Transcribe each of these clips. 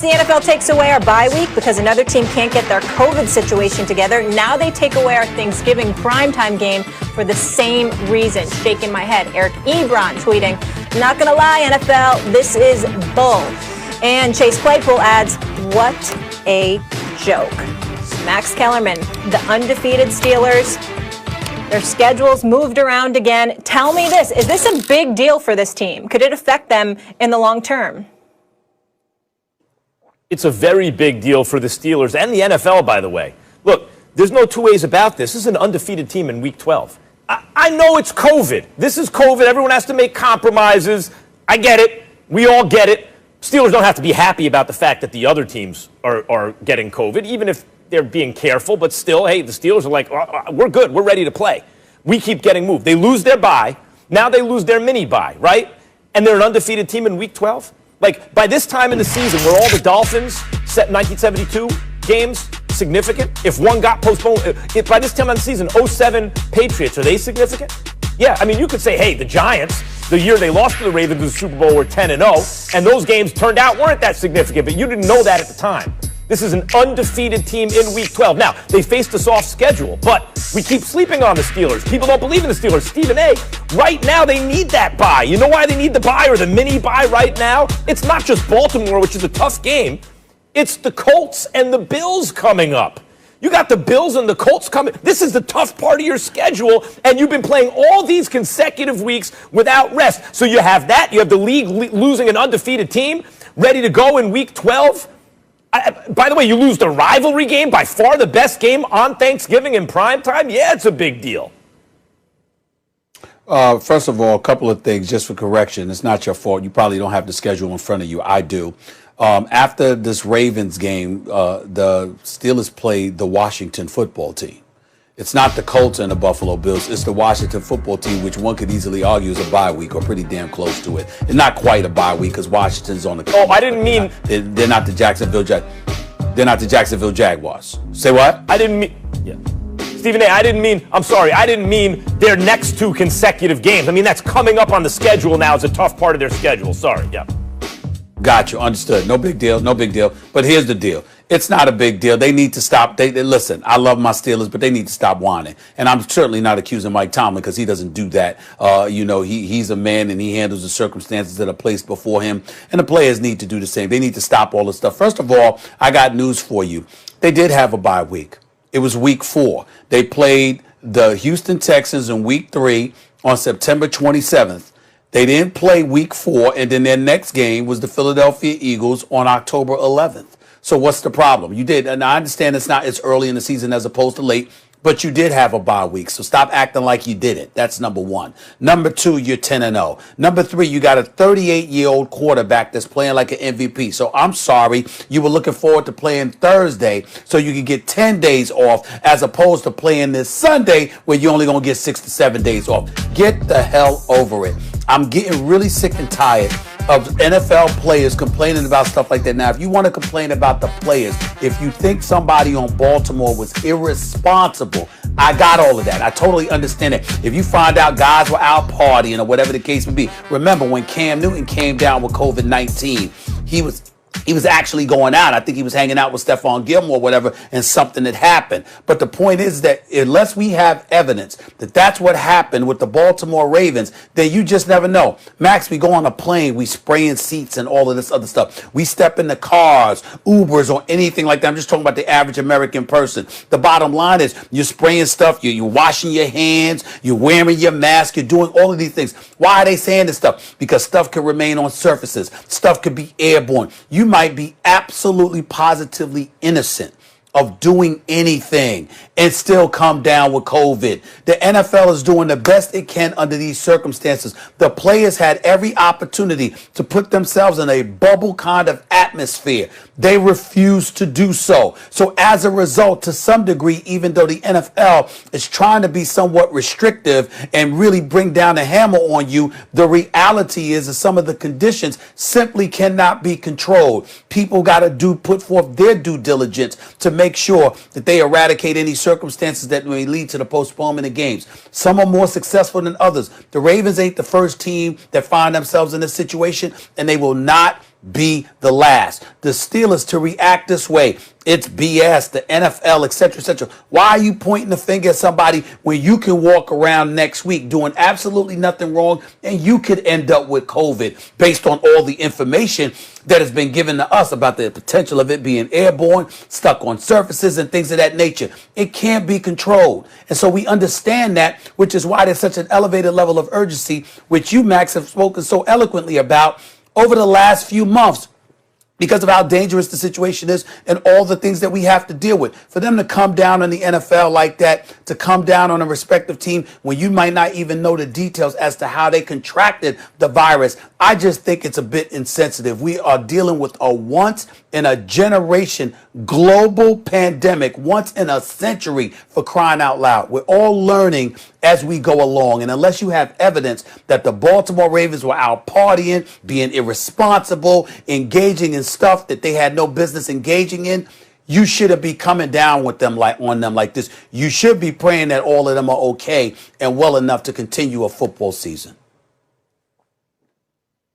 The NFL takes away our bye week because another team can't get their COVID situation together. Now they take away our Thanksgiving primetime game for the same reason. Shaking my head. Eric Ebron tweeting, "Not gonna lie, NFL, this is bull." And Chase Claypool adds, "What a joke." Max Kellerman, the undefeated Steelers, their schedules moved around again. Tell me this, is this a big deal for this team? Could it affect them in the long term? It's a very big deal for the Steelers and the NFL, by the way. Look, there's no two ways about this. This is an undefeated team in Week 12. I know it's COVID. This is COVID. Everyone has to make compromises. I get it. We all get it. Steelers don't have to be happy about the fact that the other teams are getting COVID, even if they're being careful. But still, hey, the Steelers are like, we're good. We're ready to play. We keep getting moved. They lose their bye. Now they lose their mini bye, right? And they're an undefeated team in Week 12. Like, by this time in the season, were all the Dolphins set 1972 games significant? If one got postponed, if by this time in the season, 07 Patriots, are they significant? Yeah, I mean, you could say, hey, the Giants, the year they lost to the Ravens in the Super Bowl, were 10-0, and those games turned out weren't that significant, but you didn't know that at the time. This is an undefeated team in Week 12. Now, they faced a soft schedule, but we keep sleeping on the Steelers. People don't believe in the Steelers. Stephen A., right now they need that bye. You know why they need the bye or the mini bye right now? It's not just Baltimore, which is a tough game. It's the Colts and the Bills coming up. You got the Bills and the Colts coming. This is the tough part of your schedule, and you've been playing all these consecutive weeks without rest. So you have that. You have the league losing an undefeated team ready to go in Week 12. By the way, you lose the rivalry game, by far the best game on Thanksgiving in prime time. Yeah, it's a big deal. First of all, a couple of things just for correction. It's not your fault. You probably don't have the schedule in front of you. I do. After this Ravens game, the Steelers played the Washington football team. It's not the Colts and the Buffalo Bills. It's the Washington football team, which one could easily argue is a bye week or pretty damn close to it. It's not quite a bye week because Washington's on the. Oh, I didn't mean they're not the Jacksonville They're not the Jacksonville Jaguars. Say what? I didn't mean. Yeah. Stephen A., I didn't mean. I'm sorry. I didn't mean their next two consecutive games. I mean that's coming up on the schedule now. It's a tough part of their schedule. Sorry. Yeah. Got you. Understood. No big deal. No big deal. But here's the deal. It's not a big deal. They need to stop. They listen, I love my Steelers, but they need to stop whining. And I'm certainly not accusing Mike Tomlin because he doesn't do that. He's a man and he handles the circumstances that are placed before him. And the players need to do the same. They need to stop all this stuff. First of all, I got news for you. They did have a bye week. It was week 4. They played the Houston Texans in week 3 on September 27th. They didn't play week 4, and then their next game was the Philadelphia Eagles on October 11th. So what's the problem? You did, and I understand it's early in the season as opposed to late, but you did have a bye week. So stop acting like you didn't. That's number 1. Number 2, you're 10-0. Number 3, you got a 38-year-old quarterback that's playing like an MVP. So I'm sorry, you were looking forward to playing Thursday so you could get 10 days off as opposed to playing this Sunday where you're only going to get 6 to 7 days off. Get the hell over it. I'm getting really sick and tired of NFL players complaining about stuff like that. Now, if you want to complain about the players, if you think somebody on Baltimore was irresponsible, I got all of that. I totally understand it. If you find out guys were out partying or whatever the case may be, remember when Cam Newton came down with COVID-19, he was actually going out. I think he was hanging out with Stephon Gilmore or whatever, and something had happened. But the point is that unless we have evidence that that's what happened with the Baltimore Ravens, then you just never know. Max, we go on a plane, we spraying seats and all of this other stuff. We step in the cars, Ubers or anything like that. I'm just talking about the average American person. The bottom line is you're spraying stuff, you're washing your hands, you're wearing your mask, you're doing all of these things. Why are they saying this stuff? Because stuff could remain on surfaces. Stuff could be airborne. You might be absolutely positively innocent of doing anything and still come down with COVID. The NFL is doing the best it can under these circumstances. The players had every opportunity to put themselves in a bubble kind of atmosphere. They refused to do so. So as a result, to some degree, even though the NFL is trying to be somewhat restrictive and really bring down the hammer on you, the reality is that some of the conditions simply cannot be controlled. People got to put forth their due diligence to make sure that they eradicate any circumstances that may lead to the postponement of games. Some are more successful than others. The Ravens ain't the first team that find themselves in this situation, and they will not be the last. The Steelers to react this way, it's BS. The NFL, etc., etc. Why are you pointing the finger at somebody when you can walk around next week doing absolutely nothing wrong and you could end up with COVID based on all the information that has been given to us about the potential of it being airborne, stuck on surfaces and things of that nature. It can't be controlled. And so we understand that, which is why there's such an elevated level of urgency, which you, Max, have spoken so eloquently about over the last few months, because of how dangerous the situation is and all the things that we have to deal with. For them to come down on the NFL like that, to come down on a respective team when you might not even know the details as to how they contracted the virus, I just think it's a bit insensitive. We are dealing with a once in a generation global pandemic, once in a century, for crying out loud. We're all learning as we go along. And unless you have evidence that the Baltimore Ravens were out partying, being irresponsible, engaging in stuff that they had no business engaging in, you shouldn't be coming down with them on them like this. You should be praying that all of them are okay and well enough to continue a football season.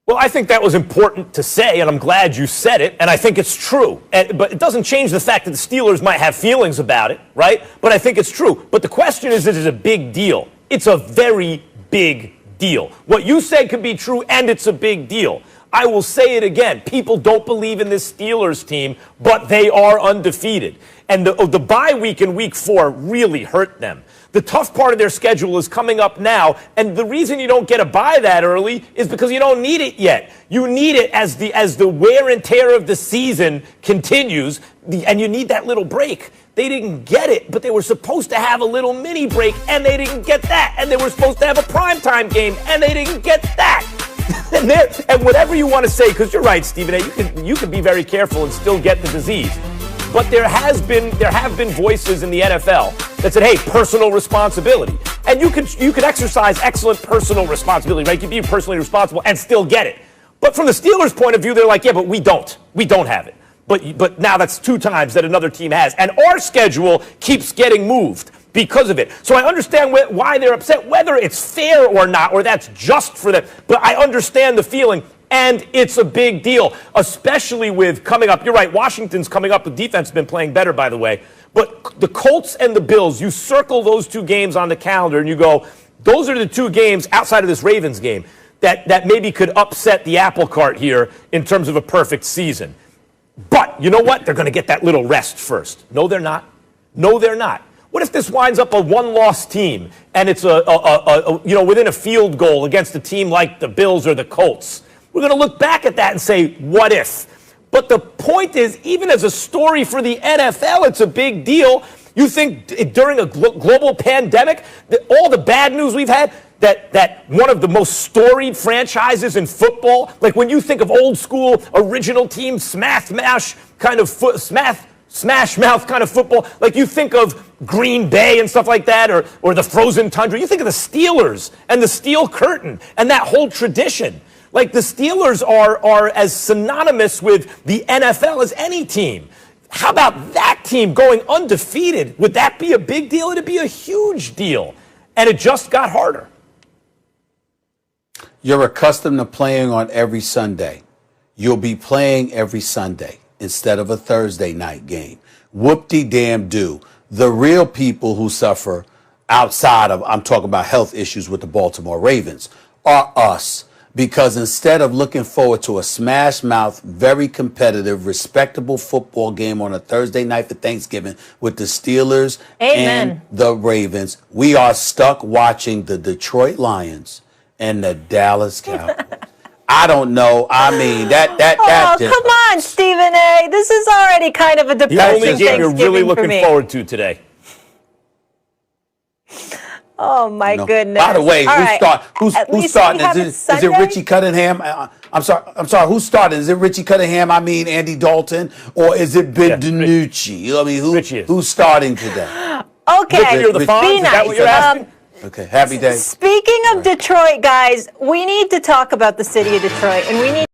Well, I think that was important to say, and I'm glad you said it, and I think it's true. But it doesn't change the fact that the Steelers might have feelings about it, right? But I think it's true. But the question is a big deal. It's a very big deal. What you said could be true, and it's a big deal. I will say it again. People don't believe in this Steelers team, but they are undefeated. And the bye week in week 4 really hurt them. The tough part of their schedule is coming up now, and the reason you don't get a bye that early is because you don't need it yet. You need it as the wear and tear of the season continues, and you need that little break. They didn't get it, but they were supposed to have a little mini break, and they didn't get that. And they were supposed to have a primetime game, and they didn't get that. and whatever you want to say, because you're right, Stephen A., you can be very careful and still get the disease. But there have been voices in the NFL that said, hey, personal responsibility. And you could exercise excellent personal responsibility, right? You can be personally responsible and still get it. But from the Steelers' point of view, they're like, yeah, but we don't. We don't have it. But now that's 2 times that another team has. And our schedule keeps getting moved because of it. So I understand why they're upset, whether it's fair or not, or that's just for them. But I understand the feeling. And it's a big deal, especially with coming up. You're right, Washington's coming up. The defense has been playing better, by the way. But the Colts and the Bills, you circle those 2 games on the calendar and you go, those are the 2 games outside of this Ravens game that maybe could upset the apple cart here in terms of a perfect season. But you know what? They're going to get that little rest first. No, they're not. No, they're not. What if this winds up a 1-loss team and it's within a field goal against a team like the Bills or the Colts? We're going to look back at that and say, what if? But the point is, even as a story for the NFL, it's a big deal. You think during a global pandemic, all the bad news we've had, that one of the most storied franchises in football, like when you think of old school, original team, smash mouth kind of football, like you think of Green Bay and stuff like that, or the frozen tundra. You think of the Steelers and the Steel Curtain and that whole tradition. Like the Steelers are as synonymous with the NFL as any team. How about that team going undefeated? Would that be a big deal? It'd be a huge deal. And it just got harder. You're accustomed to playing on every Sunday. You'll be playing every Sunday instead of a Thursday night game. Whoop-de-damn-do. The real people who suffer outside of, I'm talking about health issues with the Baltimore Ravens, are us. Because instead of looking forward to a smash-mouth, very competitive, respectable football game on a Thursday night for Thanksgiving with the Steelers and the Ravens, we are stuck watching the Detroit Lions and the Dallas Cowboys. I don't know. I mean, that come on, Stephen A. This is already kind of a depressing The only game you're really looking forward to today. Oh, my goodness. By the way, who's starting? Is it Richie Cunningham? I'm sorry. Who's starting? Is it Richie Cunningham? I mean, Andy Dalton? Or is it Ben DiNucci? I mean, who's starting today? Okay. You're the Fonz? Is that what you're asking? Okay. Happy day. Speaking of Detroit, guys, we need to talk about the city of Detroit, and we need